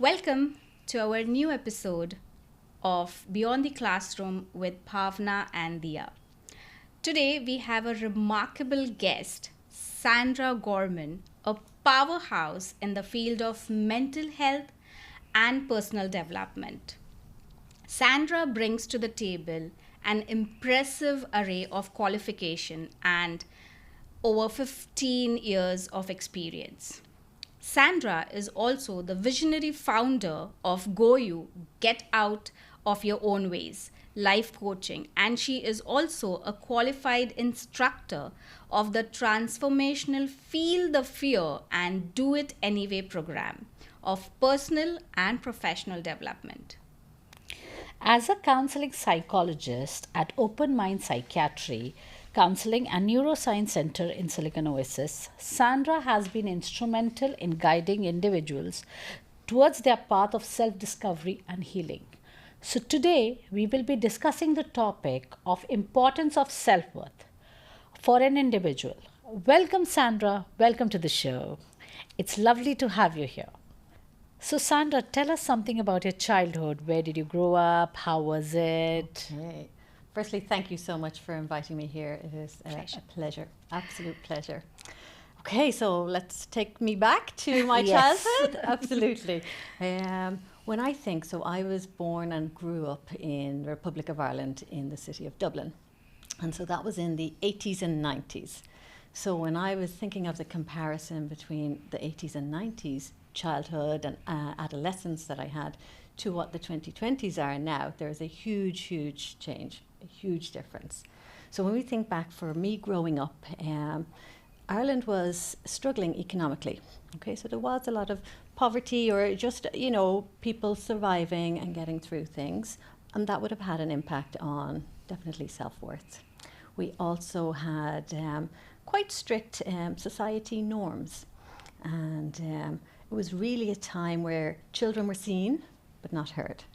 Welcome to our new episode of Beyond the Classroom with Bhavna and Dia. Today we have a remarkable guest, Sandra Gorman, a powerhouse in the field of mental health and personal development. Sandra brings to the table an impressive array of qualification and over 15 years of experience. Sandra is also the visionary founder of GOYOU, Get Out of Your Own Ways, life coaching, and she is also a qualified instructor of the transformational Feel the Fear and Do It Anyway program of personal and professional development. As a counseling psychologist at Open Minds Psychiatry, Counselling and Neuroscience Centre in Silicon Oasis, Sandra has been instrumental in guiding individuals towards their path of self-discovery and healing. So today we will be discussing the topic of importance of self-worth for an individual. Welcome Sandra, welcome to the show. It's lovely to have you here. So Sandra, tell us something about your childhood. Where did you grow up? How was it? Okay. Firstly, thank you so much for inviting me here. It is a pleasure, absolute pleasure. Okay, so let's take me back to my childhood. Absolutely. When I think, so I was born and grew up in the Republic of Ireland in the city of Dublin. And so that was in the 80s and 90s. So when I was thinking of the comparison between the 80s and 90s childhood and adolescence that I had to what the 2020s are now, there's a huge change, a huge difference. So when we think back for me growing up, Ireland was struggling economically. Okay, so there was a lot of poverty or just, people surviving and getting through things. And that would have had an impact on definitely self-worth. We also had quite strict society norms. And it was really a time where children were seen but not heard.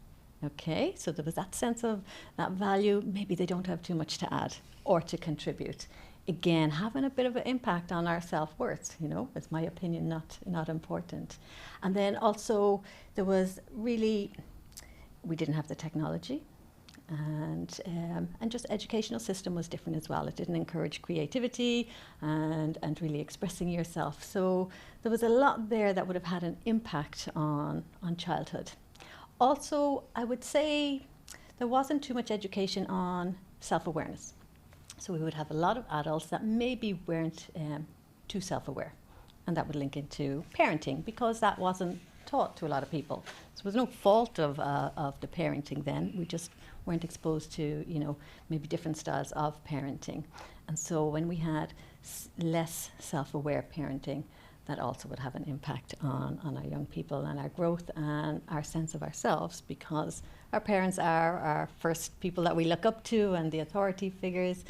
Okay, so there was that sense of that value, maybe they don't have too much to add or to contribute. Again, having a bit of an impact on our self-worth, it's my opinion, not important. And then also there was really, we didn't have the technology, and just educational system was different as well. It didn't encourage creativity and really expressing yourself. So there was a lot there that would have had an impact on childhood. Also, I would say there wasn't too much education on self-awareness. So we would have a lot of adults that maybe weren't too self-aware. And that would link into parenting because that wasn't taught to a lot of people. So there was no fault of the parenting then. We just weren't exposed to, maybe different styles of parenting. And so when we had less self-aware parenting, that also would have an impact on our young people and our growth and our sense of ourselves, because our parents are our first people that we look up to and the authority figures.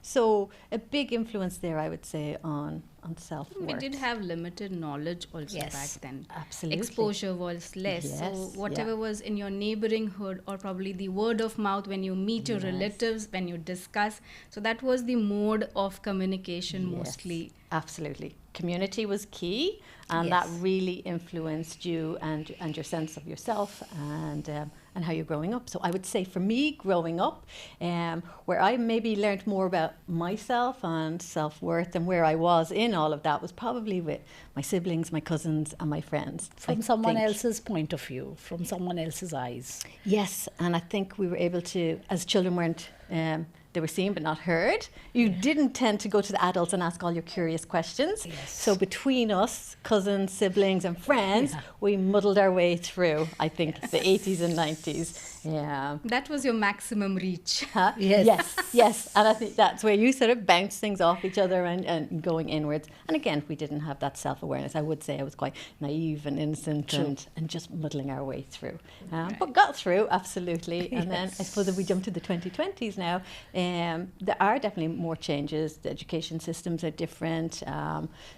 So a big influence there, I would say, on self-worth. We did have limited knowledge also back then. Absolutely. Exposure was less. So whatever was in your neighboring hood, or probably the word of mouth when you meet your relatives, when you discuss. So that was the mode of communication mostly. Absolutely. Community was key, and that really influenced you and your sense of yourself and how you're growing up. So I would say for me, growing up, where I maybe learned more about myself and self-worth and where I was in all of that was probably with my siblings, my cousins and my friends. From someone else's point of view, from someone else's eyes. Yes, and I think we were able to, as children weren't, they were seen but not heard. You didn't tend to go to the adults and ask all your curious questions. Yes. So between us, cousins, siblings and friends, we muddled our way through, I think, the 80s and 90s. Yeah. That was your maximum reach. Huh? Yes. And I think that's where you sort of bounce things off each other and going inwards. And again, we didn't have that self-awareness. I would say I was quite naive and innocent and just muddling our way through. But got through, absolutely. And then I suppose if we jump to the 2020s now, there are definitely more changes. The education systems are different.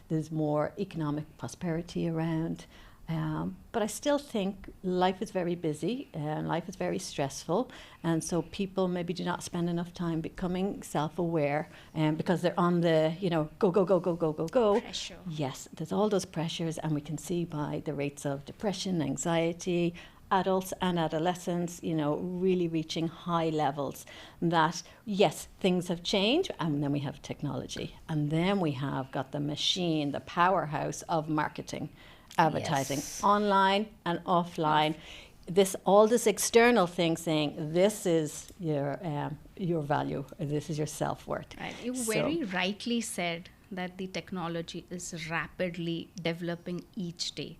There's more economic prosperity around. But I still think life is very busy and life is very stressful. And so people maybe do not spend enough time becoming self-aware because they're on the, go, go, go, go, go, go, go. Pressure. Yes, there's all those pressures, and we can see by the rates of depression, anxiety, adults and adolescents, really reaching high levels, that yes, things have changed, and then we have technology, and then we have got the machine, the powerhouse of marketing, advertising, Yes. online and offline. All this external thing saying this is your value, or this is your self-worth. Right. You So- very rightly said that the technology is rapidly developing each day.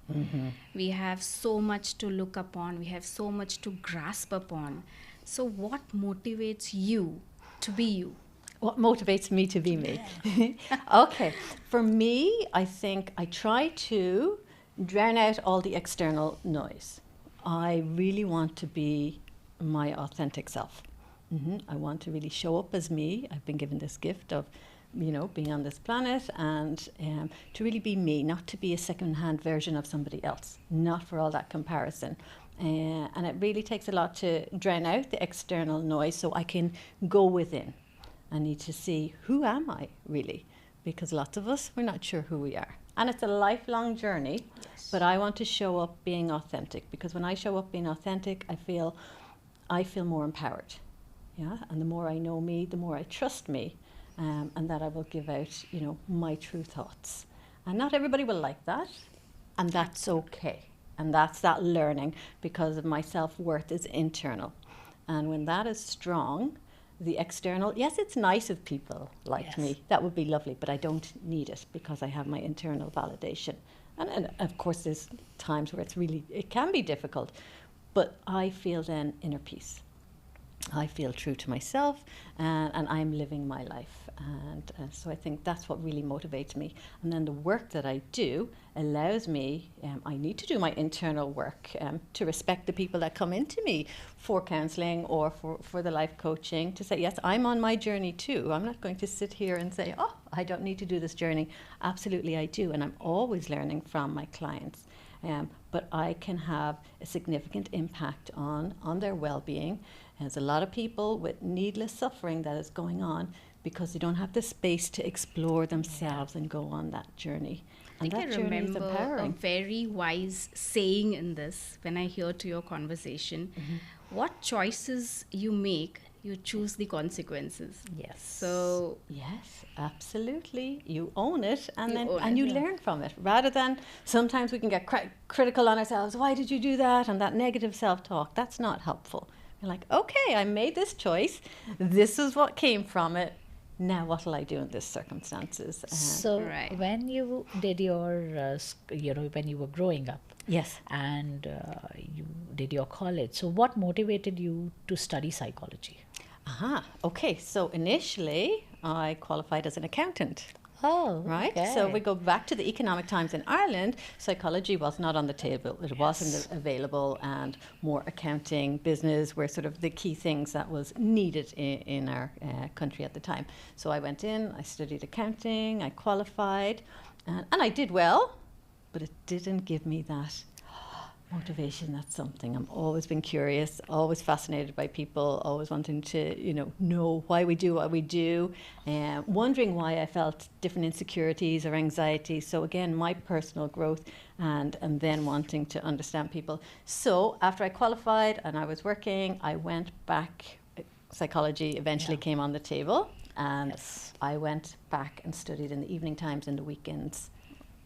We have so much to look upon, we have so much to grasp upon. So, what motivates you to be you? What motivates me to be me? Okay, for me, I think I try to drown out all the external noise. I really want to be my authentic self. I want to really show up as me. I've been given this gift of, being on this planet, and to really be me, not to be a second-hand version of somebody else, not for all that comparison. And it really takes a lot to drown out the external noise so I can go within. I need to see, who am I really? Because lots of us, we're not sure who we are. And it's a lifelong journey, but I want to show up being authentic, because when I show up being authentic, I feel more empowered. Yeah, and the more I know me, the more I trust me, and that I will give out, my true thoughts. And not everybody will like that, and that's okay. And that's that learning, because of my self-worth is internal. And when that is strong, the external, yes, it's nice if people liked Yes. me. That would be lovely, but I don't need it because I have my internal validation. And of course, there's times where it can be difficult, but I feel then inner peace. I feel true to myself, and I'm living my life. And so I think that's what really motivates me. And then the work that I do allows me, I need to do my internal work to respect the people that come into me for counselling or for the life coaching, to say, yes, I'm on my journey too. I'm not going to sit here and say, oh, I don't need to do this journey. Absolutely I do. And I'm always learning from my clients. But I can have a significant impact on their well-being. There's a lot of people with needless suffering that is going on because they don't have the space to explore themselves and go on that journey. And I that think I journey is remember a empowering. very wise saying in this when I hear to your conversation. What choices you make, you choose the consequences. Yes. So, Yes, absolutely. You own it, and You then own and it, you yeah. learn from it. Rather than sometimes we can get critical on ourselves. Why did you do that? And that negative self-talk. That's not helpful. You're like, okay, I made this choice. This is what came from it. Now, what will I do in these circumstances? So Right. when you did your, when you were growing up, Yes. and you did your college, so what motivated you to study psychology? Aha. Okay. So initially, I qualified as an accountant. Oh, Right. okay. So we go back to the economic times in Ireland. Psychology was not on the table. It wasn't available, and more accounting, business were sort of the key things that was needed in our country at the time. So I went in, I studied accounting, I qualified, and I did well, but it didn't give me that motivation. That's something. I've always been curious, always fascinated by people, always wanting to, know why we do what we do, wondering why I felt different insecurities or anxieties. So again, my personal growth and then wanting to understand people. So after I qualified and I was working, I went back. Psychology eventually Yeah. came on the table, and Yes. I went back and studied in the evening times and the weekends.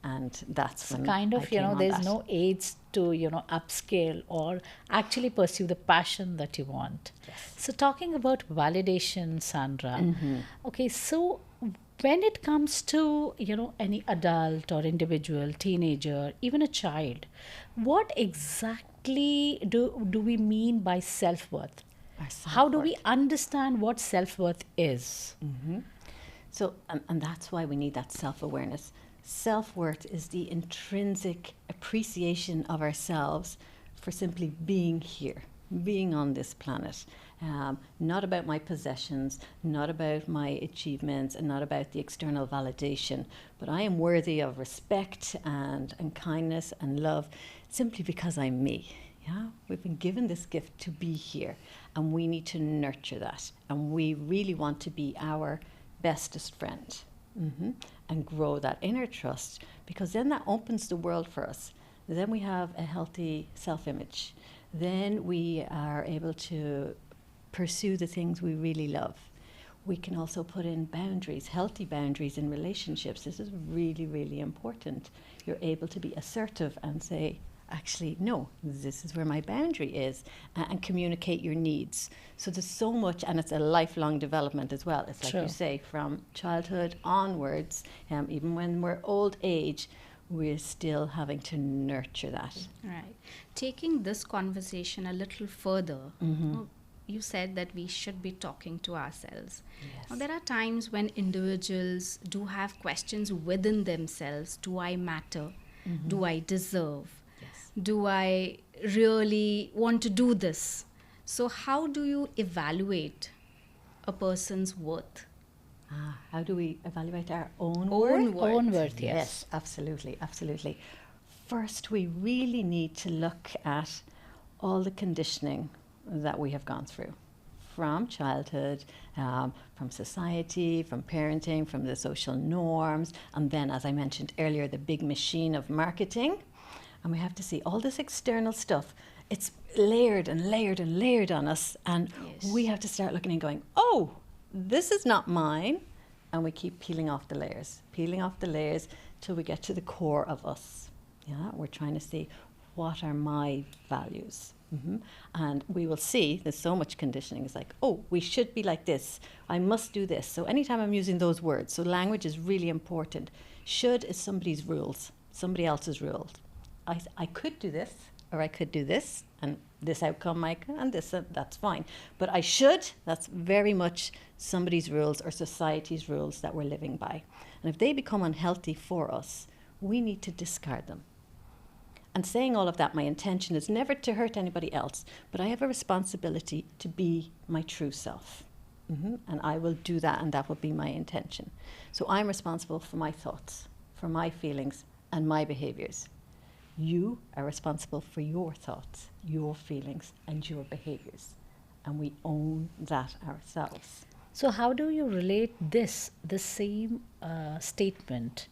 And that's So when kind I of, came on there's that. no aids to, upscale or actually pursue the passion that you want. Yes. So talking about validation, Sandra, Mm-hmm. okay, so when it comes to, any adult or individual, teenager, even a child, what exactly do we mean by self-worth? Our How do we self-worth. understand what self-worth is? So, and that's why we need that self-awareness. Self-worth is the intrinsic appreciation of ourselves for simply being here, being on this planet. not about my possessions, not about my achievements, and not about the external validation, but I am worthy of respect and kindness and love simply because I'm me. Yeah, we've been given this gift to be here, and we need to nurture that, and we really want to be our bestest friend. And grow that inner trust, because then that opens the world for us. Then we have a healthy self-image. Then we are able to pursue the things we really love. We can also put in boundaries, healthy boundaries in relationships. This is really, really important. You're able to be assertive and say, actually, no, this is where my boundary is, and communicate your needs. So there's so much, and it's a lifelong development as well. It's like you say, from childhood onwards, even when we're old age, we're still having to nurture that. Right. Taking this conversation a little further, you said that we should be talking to ourselves. Yes. Now, there are times when individuals do have questions within themselves. Do I matter? Do I deserve? Do I really want to do this? So how do you evaluate a person's worth? How do we evaluate our own Own worth? worth. Own worth, Yes, absolutely, absolutely. First, we really need to look at all the conditioning that we have gone through from childhood, from society, from parenting, from the social norms, and then, as I mentioned earlier, the big machine of marketing. And we have to see all this external stuff. It's layered and layered and layered on us. And we have to start looking and going, oh, this is not mine. And we keep peeling off the layers till we get to the core of us. Yeah, we're trying to see, what are my values? And we will see there's so much conditioning. It's like, oh, we should be like this. I must do this. So anytime I'm using those words, so language is really important. Should is somebody's rules, somebody else's rules. I could do this, or I could do this, and this outcome, and this, that's fine. But I should, that's very much somebody's rules or society's rules that we're living by. And if they become unhealthy for us, we need to discard them. And saying all of that, my intention is never to hurt anybody else, but I have a responsibility to be my true self. And I will do that, and that will be my intention. So I'm responsible for my thoughts, for my feelings, and my behaviors. You are responsible for your thoughts, your feelings, and your behaviors. And we own that ourselves. So how do you relate the same statement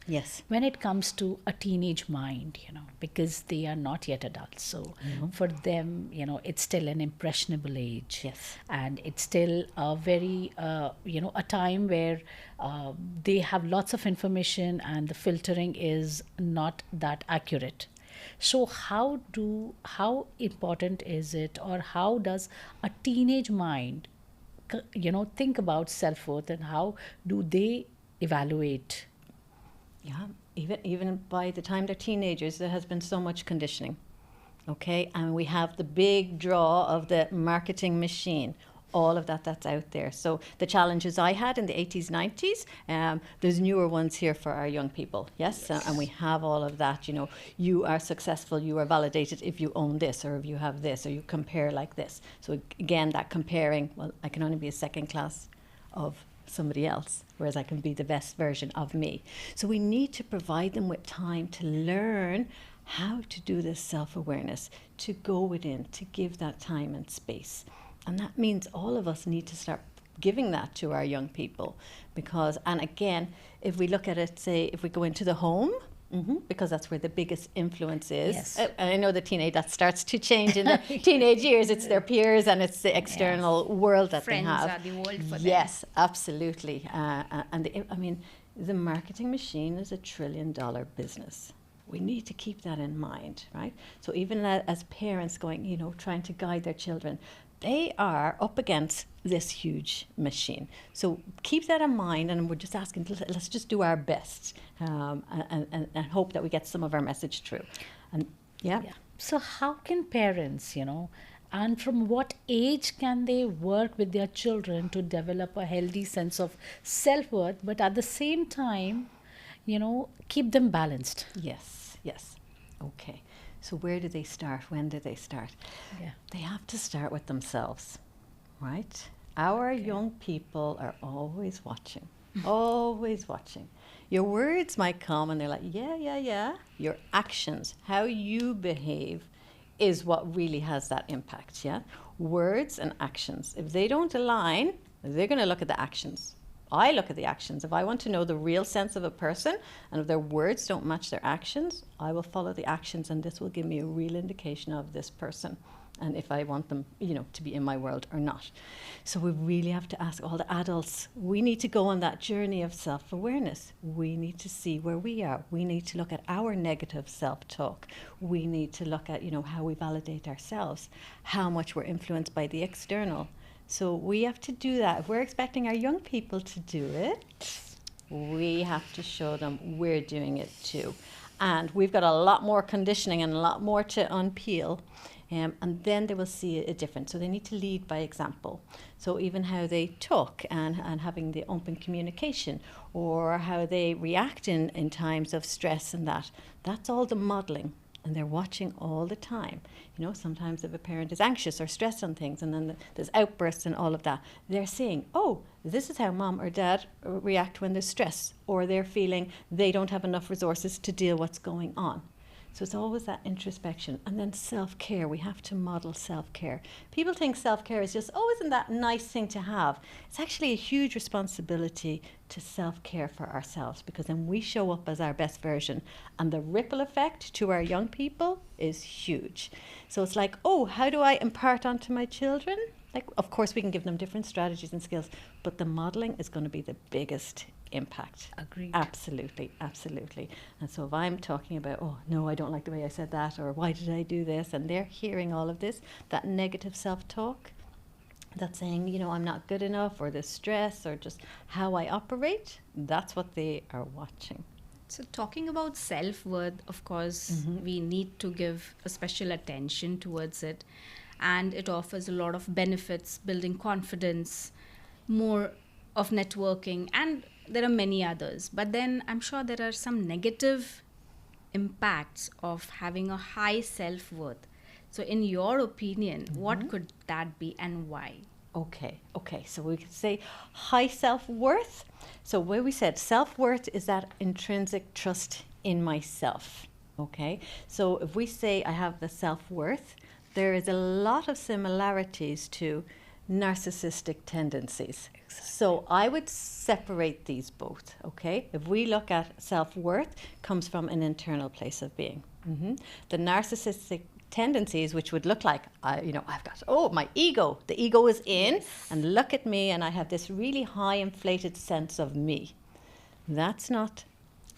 when it comes to a teenage mind, because they are not yet adults. So for them, it's still an impressionable age. Yes. And it's still a very, a time where they have lots of information and the filtering is not that accurate. So how important is it, or how does a teenage mind, think about self-worth, and how do they evaluate? Yeah, even by the time they're teenagers, there has been so much conditioning. Okay, and we have the big draw of the marketing machine. All of that's out there. So the challenges I had in the 80s, 90s, there's newer ones here for our young people. Yes. And we have all of that. You are successful, you are validated if you own this, or if you have this, or you compare like this. So again, that comparing, well, I can only be a second class of somebody else, whereas I can be the best version of me. So we need to provide them with time to learn how to do this self-awareness, to go within, to give that time and space. And that means all of us need to start giving that to our young people, because, and again, if we look at it, say, if we go into the home, because that's where the biggest influence is. Yes. I know that starts to change in the teenage years. It's their peers and it's the external world that Friends they have. are the world for them. Yes, absolutely. The marketing machine is $1 trillion business. We need to keep that in mind, right? So even as parents going, trying to guide their children, they are up against this huge machine. So keep that in mind, and we're just asking, let's just do our best and hope that we get some of our message through. And yeah. So how can parents, and from what age can they work with their children to develop a healthy sense of self-worth, but at the same time, keep them balanced? Yes. Okay. So where do they start? When do they start? Yeah. They have to start with themselves. right? Our young people are always watching, always watching. Your words might come and they're like, yeah, yeah, yeah. Your actions, how you behave is what really has that impact, yeah? Words and actions. If they don't align, they're going to look at the actions. I look at the actions. If I want to know the real sense of a person and if their words don't match their actions, I will follow the actions, and this will give me a real indication of this person and if I want them, to be in my world or not. So we really have to ask all the adults. We need to go on that journey of self-awareness. We need to see where we are. We need to look at our negative self-talk. We need to look at, how we validate ourselves, how much we're influenced by the external. So we have to do that. If we're expecting our young people to do it, we have to show them we're doing it too. And we've got a lot more conditioning and a lot more to unpeel. And then they will see a difference. So they need to lead by example. So even how they talk and having the open communication, or how they react in times of stress and that's all the modeling. And they're watching all the time. Sometimes if a parent is anxious or stressed on things and then there's outbursts and all of that, they're seeing, oh, this is how mom or dad react when there's stress, or they're feeling they don't have enough resources to deal what's going on. So it's always that introspection. And then self-care. We have to model self-care. People think self-care is just, oh, isn't that a nice thing to have? It's actually a huge responsibility to self-care for ourselves, because then we show up as our best version. And the ripple effect to our young people is huge. So it's like, oh, how do I impart onto my children? Like, of course, we can give them different strategies and skills, but the modeling is going to be the biggest impact. Agreed. Absolutely, absolutely. And so if I'm talking about, oh, no, I don't like the way I said that, or why did I do this? And they're hearing all of this, that negative self-talk, that's saying, I'm not good enough, or the stress, or just how I operate, that's what they are watching. So talking about self-worth, of course, we need to give a special attention towards it. And it offers a lot of benefits, building confidence, more of networking, and there are many others. But then I'm sure there are some negative impacts of having a high self-worth. So in your opinion, what could that be and why? Okay. So we could say high self-worth. So where we said self-worth is that intrinsic trust in myself. Okay. So if we say I have the self-worth, there is a lot of similarities to narcissistic tendencies. Exactly. So I would separate these both, okay? If we look at self-worth, comes from an internal place of being. The narcissistic tendencies, which would look like, I've got, my ego. The ego is in, and look at me, and I have this really high inflated sense of me. That's not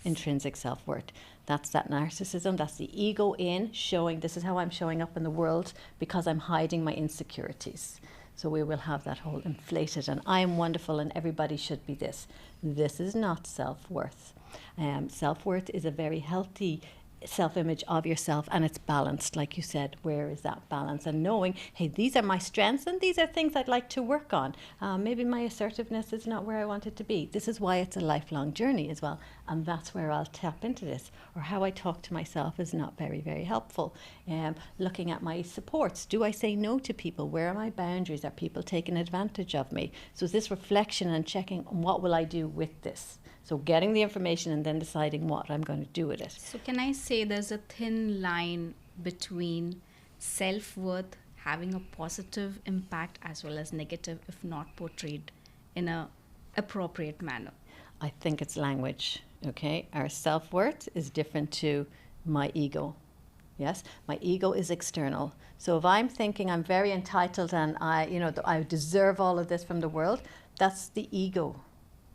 intrinsic self-worth. That's that narcissism, that's the ego in showing, this is how I'm showing up in the world because I'm hiding my insecurities. So we will have that whole inflated, and I am wonderful and everybody should be this. This is not self-worth. Self-worth is a very healthy self-image of yourself, and it's balanced, like you said. Where is that balance? And knowing, hey, these are my strengths and these are things I'd like to work on. Maybe my assertiveness is not where I want it to be. This is why it's a lifelong journey as well, and that's where I'll tap into this. Or how I talk to myself is not very, very helpful. Looking at my supports. Do I say no to people? Where are my boundaries? Are people taking advantage of me? So it's this reflection and checking, what will I do with this? So getting the information and then deciding what I'm going to do with it. So can I say there's a thin line between self-worth having a positive impact as well as negative if not portrayed in an appropriate manner? I think it's language, okay? Our self-worth is different to my ego. Yes, my ego is external. So if I'm thinking I'm very entitled and I deserve all of this from the world, that's the ego.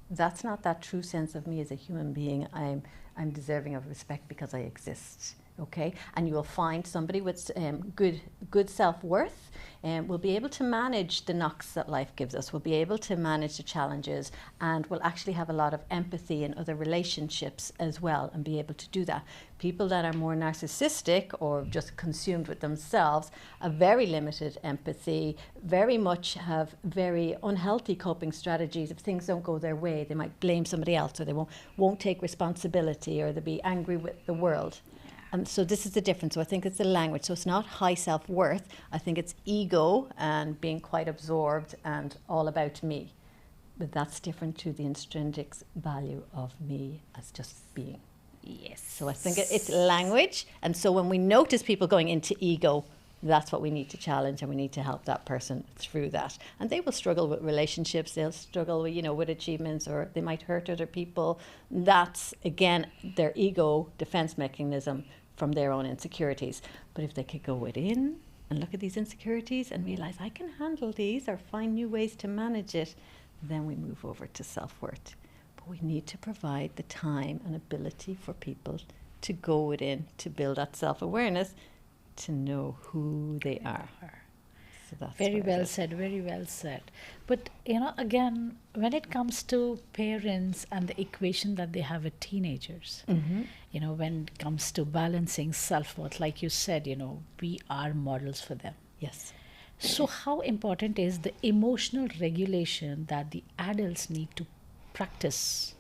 That's not that true sense of me as a human being. I'm deserving of respect because I exist. Okay, and you will find somebody with good self-worth will be able to manage the knocks that life gives us, will be able to manage the challenges, and will actually have a lot of empathy in other relationships as well, and be able to do that. People that are more narcissistic or just consumed with themselves, a very limited empathy, very much have very unhealthy coping strategies. If things don't go their way, they might blame somebody else, or they won't take responsibility, or they'll be angry with the world. And so this is the difference. So I think it's the language. So it's not high self-worth. I think it's ego and being quite absorbed and all about me. But that's different to the intrinsic value of me as just being. Yes. So I think it's language. And so when we notice people going into ego, that's what we need to challenge, and we need to help that person through that. And they will struggle with relationships, they'll struggle with, with achievements, or they might hurt other people. That's, again, their ego defense mechanism from their own insecurities. But if they could go within and look at these insecurities and realize I can handle these or find new ways to manage it, then we move over to self-worth. But we need to provide the time and ability for people to go within, to build that self-awareness, to know who they are. So that's very well said, very well said. But, again, when it comes to parents and the equation that they have with teenagers, when it comes to balancing self-worth, like you said, we are models for them. Yes. So how important is the emotional regulation that the adults need to practice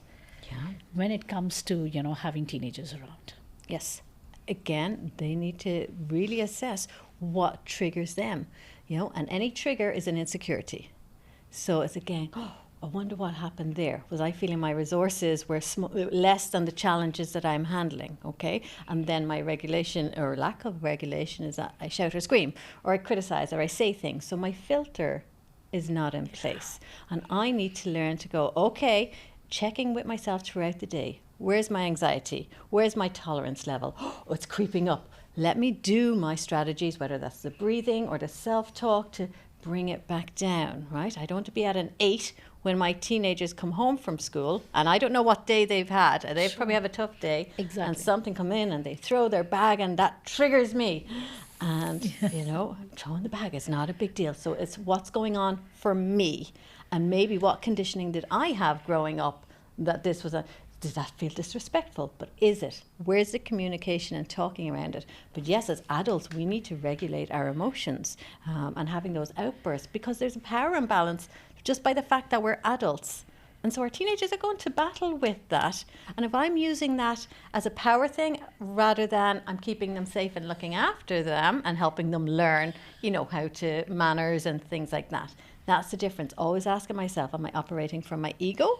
when it comes to, having teenagers around? Yes. Again, they need to really assess what triggers them, and any trigger is an insecurity. So it's again, I wonder what happened there. Was I feeling my resources were less than the challenges that I'm handling, okay? And then my regulation or lack of regulation is that I shout or scream, or I criticize, or I say things. So my filter is not in place. And I need to learn to go, okay, checking with myself throughout the day. Where's my anxiety? Where's my tolerance level? Oh, it's creeping up. Let me do my strategies, whether that's the breathing or the self-talk, to bring it back down, right? I don't want to be at an 8 when my teenagers come home from school, and I don't know what day they've had. They probably have a tough day. Exactly. And something come in and they throw their bag, and that triggers me. And, throwing the bag is not a big deal. So it's what's going on for me. And maybe what conditioning did I have growing up that this was does that feel disrespectful? But is it? Where's the communication and talking around it? But yes, as adults, we need to regulate our emotions and having those outbursts, because there's a power imbalance just by the fact that we're adults. And so our teenagers are going to battle with that. And if I'm using that as a power thing rather than I'm keeping them safe and looking after them and helping them learn, how to manners and things like that, that's the difference. Always asking myself, am I operating from my ego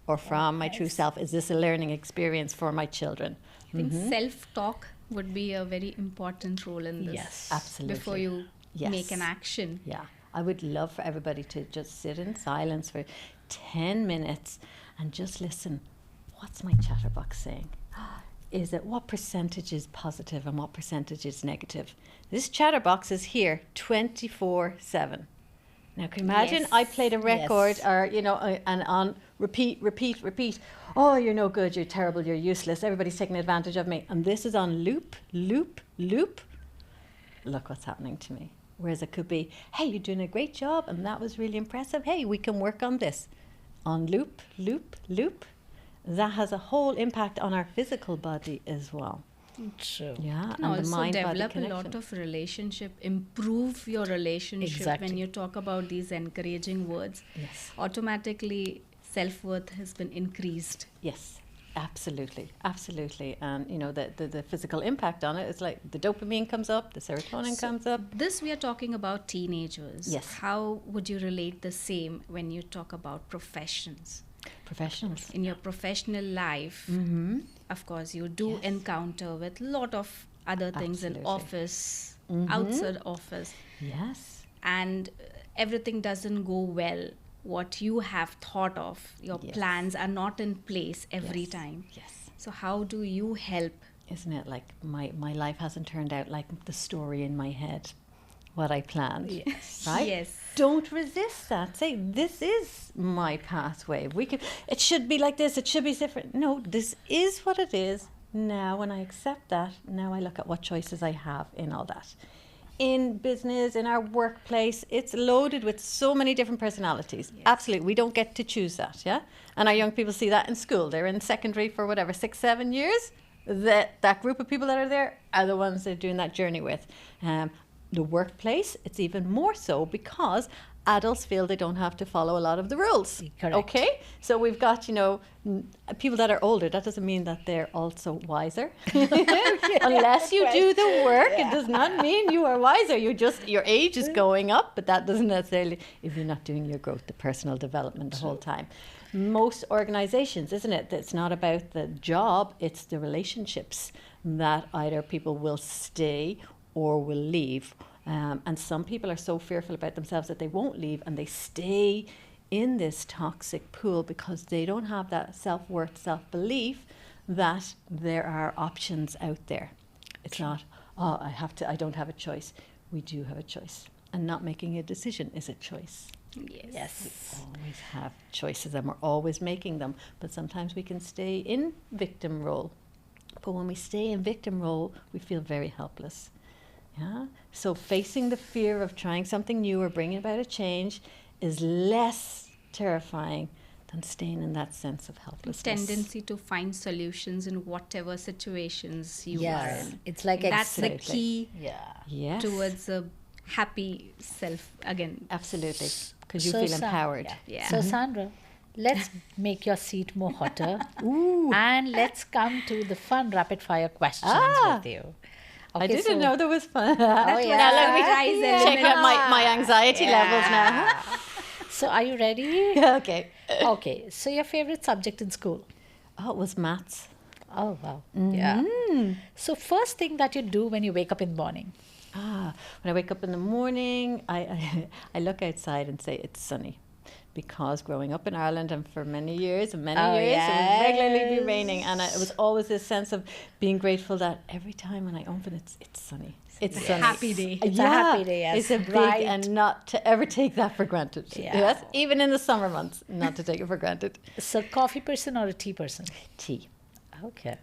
or from my true self? Is this a learning experience for my children? I think self-talk would be a very important role in this. Yes, absolutely. Before you make an action. Yeah. I would love for everybody to just sit in silence for 10 minutes and just listen. What's my chatterbox saying? Is it what percentage is positive and what percentage is negative? This chatterbox is here 24/7. Now, can you imagine I played a record or, and on repeat. Oh, you're no good, you're terrible, you're useless, everybody's taking advantage of me. And this is on loop. Look what's happening to me. Whereas it could be, hey, you're doing a great job and that was really impressive. Hey, we can work on this. On loop. That has a whole impact on our physical body as well. True. Yeah, And also develop a lot of relationship, improve your relationship when you talk about these encouraging words. Yes. Automatically, self-worth has been increased. Yes, absolutely. And, the physical impact on it is like the dopamine comes up, the serotonin comes up. This we are talking about teenagers. Yes. How would you relate the same when you talk about professionals? Professionals. In your professional life, of course, you do encounter with a lot of other things in office, outside office. Yes. And everything doesn't go well. What you have thought of, your plans are not in place every time. Yes. So how do you help? Isn't it like my life hasn't turned out like the story in my head, what I planned? Yes. Right? Yes. Don't resist that. Say, this is my pathway. It should be like this. It should be different. No, this is what it is. Now, when I accept that, now I look at what choices I have in all that. In business, in our workplace, it's loaded with so many different personalities. Yes. Absolutely. We don't get to choose that, yeah? And our young people see that in school. They're in secondary for 6, 7 years. That group of people that are there are the ones they're doing that journey with. The workplace, it's even more so because adults feel they don't have to follow a lot of the rules. Correct. Okay, so we've got, people that are older. That doesn't mean that they're also wiser. Unless you do the work, it does not mean you are wiser. Your age is going up, but that doesn't necessarily, if you're not doing your growth, the personal development the whole time. Most organizations, isn't it? It's not about the job, it's the relationships that either people will stay or will leave. And some people are so fearful about themselves that they won't leave, and they stay in this toxic pool because they don't have that self-worth, self-belief that there are options out there. It's not, I don't have a choice. We do have a choice. And not making a decision is a choice. Yes. We always have choices, and we're always making them. But sometimes we can stay in victim role. But when we stay in victim role, we feel very helpless. Yeah. So facing the fear of trying something new or bringing about a change is less terrifying than staying in that sense of helplessness. Tendency to find solutions in whatever situations you are in. It's like That's the key Yes. towards a happy self again. Absolutely. Because you feel empowered. Yeah. So Sandra, let's make your seat more hotter. Ooh. And let's come to the fun rapid fire questions with you. I Okay, didn't so- know there was fun. That was yeah. a surprise Check element. out my anxiety levels now. So are you ready? Okay. Okay, so your favorite subject in school? Oh, it was maths. Oh, wow. Yeah. So first thing that you do when you wake up in the morning? When I wake up in the morning, I look outside and say it's sunny. Because growing up in Ireland and for many years, it would regularly be raining. And it was always this sense of being grateful that every time when I open it, it's sunny. It's sunny. Happy day. It's a happy day, yes. It's a big, Bright. and not to ever take that for granted. Yeah. Yes, even in the summer months, not to take it for granted. So coffee person or a tea person? Tea. Okay.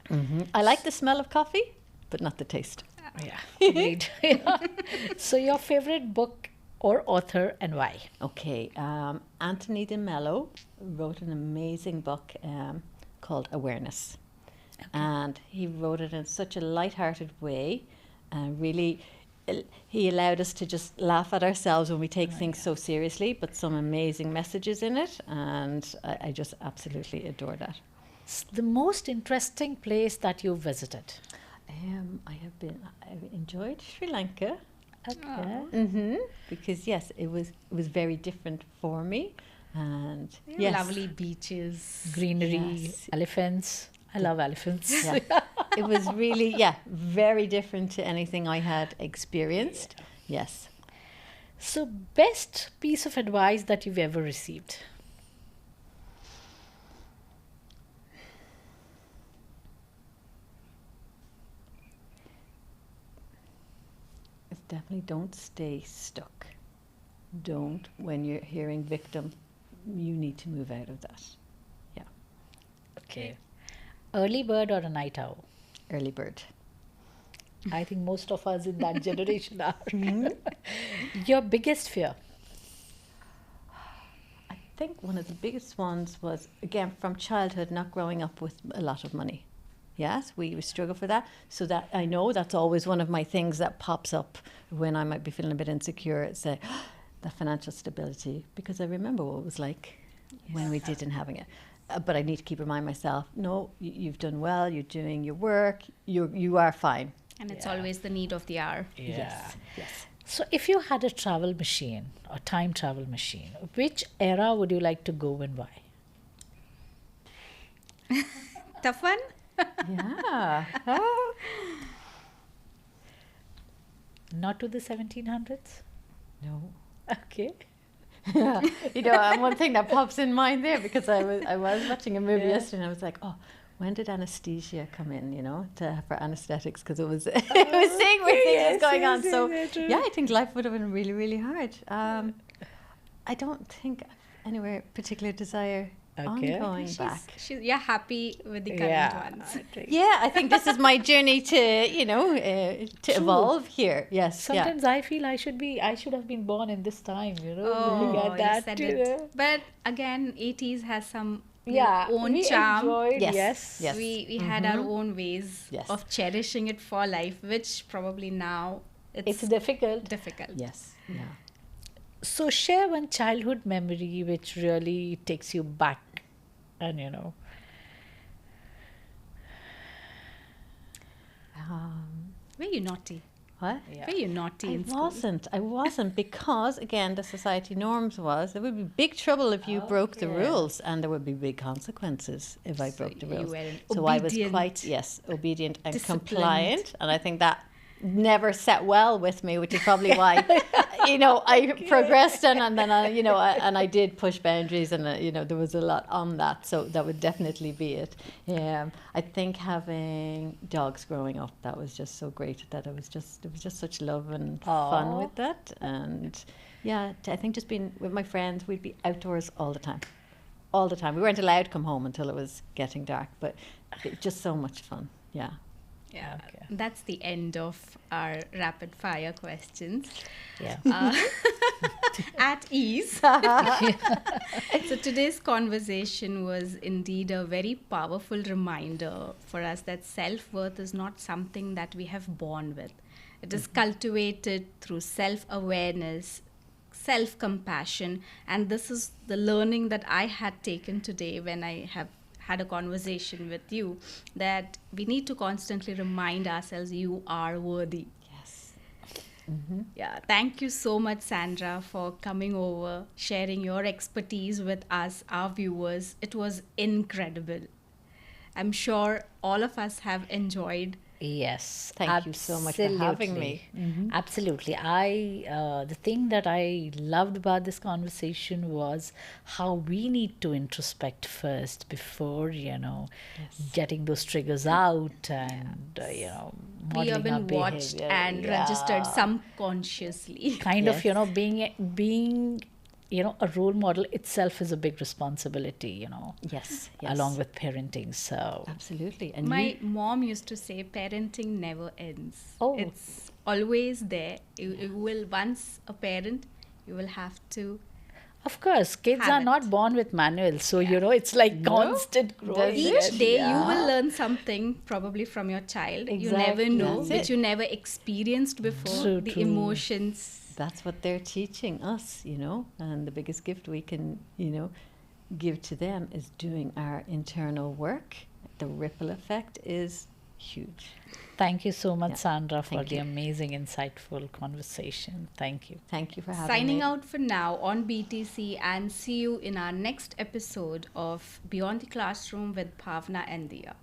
I like the smell of coffee, but not the taste. Yeah. Agreed. So your favorite book or author and why? Okay, Anthony de Mello wrote an amazing book called Awareness. And he wrote it in such a light-hearted way, and really he allowed us to just laugh at ourselves when we take things so seriously, but some amazing messages in it, and I just absolutely adore that. The most interesting place that you visited? I've enjoyed Sri Lanka. Okay. Because yes, it was very different for me, and Lovely beaches. Greenery, Yes. elephants. I love elephants. Yeah. It was really very different to anything I had experienced. Yes. So best piece of advice that you've ever received? It's definitely don't stay stuck. Don't, when you're hearing victim, you need to move out of that. Yeah. Okay. Early bird or a night owl? Early bird. I think most of us in that generation are. Your biggest fear? I think one of the biggest ones was, again, from childhood, not growing up with a lot of money. Yes, we struggle for that. So that I know that's always one of my things that pops up when I might be feeling a bit insecure. It's the financial stability, because I remember what it was like when we didn't having it. But I need to keep reminding myself, no, you've done well, you're doing your work, you are fine. And it's always the need of the hour. Yes. So if you had a travel machine or time travel machine, which era would you like to go and why? Tough one? Yeah. Not to the 1700s? No. Okay. And one thing that pops in mind there, because I was watching a movie yesterday and I was like, oh, when did anesthesia come in, for anesthetics, because it was it was seeing where things was going on. So I think life would have been really, really hard. I don't think anywhere particular desire on going back. You're happy with the current ones. Yeah, I think this is my journey to evolve here. Yes. Sometimes I feel I should have been born in this time, looking at you that. said it. But again, 80s has some own we charm. enjoyed, Yes. We had our own ways Yes. of cherishing it for life, which probably now It's difficult. difficult. Yes. Yeah. So share one childhood memory which really takes you back and Were you naughty? What? Yeah. Were you naughty I in school? wasn't because again the society norms was there would be big trouble if you broke the rules, and there would be big consequences if I broke the you rules. were an So I was obedient, quite obedient and disciplined. compliant, and I think that never set well with me, which is probably why I progressed and then I did push boundaries, and there was a lot on that, so that would definitely be it. I think having dogs growing up, that was just so great, that it was just such love and fun with that. And I think just being with my friends, we'd be outdoors all the time. We weren't allowed to come home until it was getting dark, but just so much fun. Yeah. Yeah, Okay. that's the end of our rapid fire questions. Yeah. At ease. So today's conversation was indeed a very powerful reminder for us that self-worth is not something that we have born with. It is cultivated through self-awareness, self-compassion, and this is the learning that I had taken today when I have had a conversation with you, that we need to constantly remind ourselves you are worthy. Yes. Yeah, thank you so much, Sandra, for coming over, sharing your expertise with us, our viewers. It was incredible. I'm sure all of us have enjoyed. Yes, Thank you so much for having me. Absolutely. The thing that I loved about this conversation was how we need to introspect first before, getting those triggers out and, We have modeling our been watched behavior. and registered subconsciously. Kind of, being a role model itself is a big responsibility, Yes. along with parenting. So Absolutely. And My mom used to say parenting never ends. Oh. It's always there. You will, once a parent, you will have to. of course, kids Have are it. not born with manuals. So, it's like constant growing. Each day you Yeah. will learn something probably from your child. You never Exactly. know, That's which it. you never experienced before. True, the true. emotions. that's what they're teaching us, and the biggest gift we can, give to them is doing our internal work. The ripple effect is huge. Thank you so much, Yeah. Sandra, for Thank the you. amazing, insightful conversation. Thank you. Thank you for having Signing me. out for now on BTC, and see you in our next episode of Beyond the Classroom with Bhavna and Diya.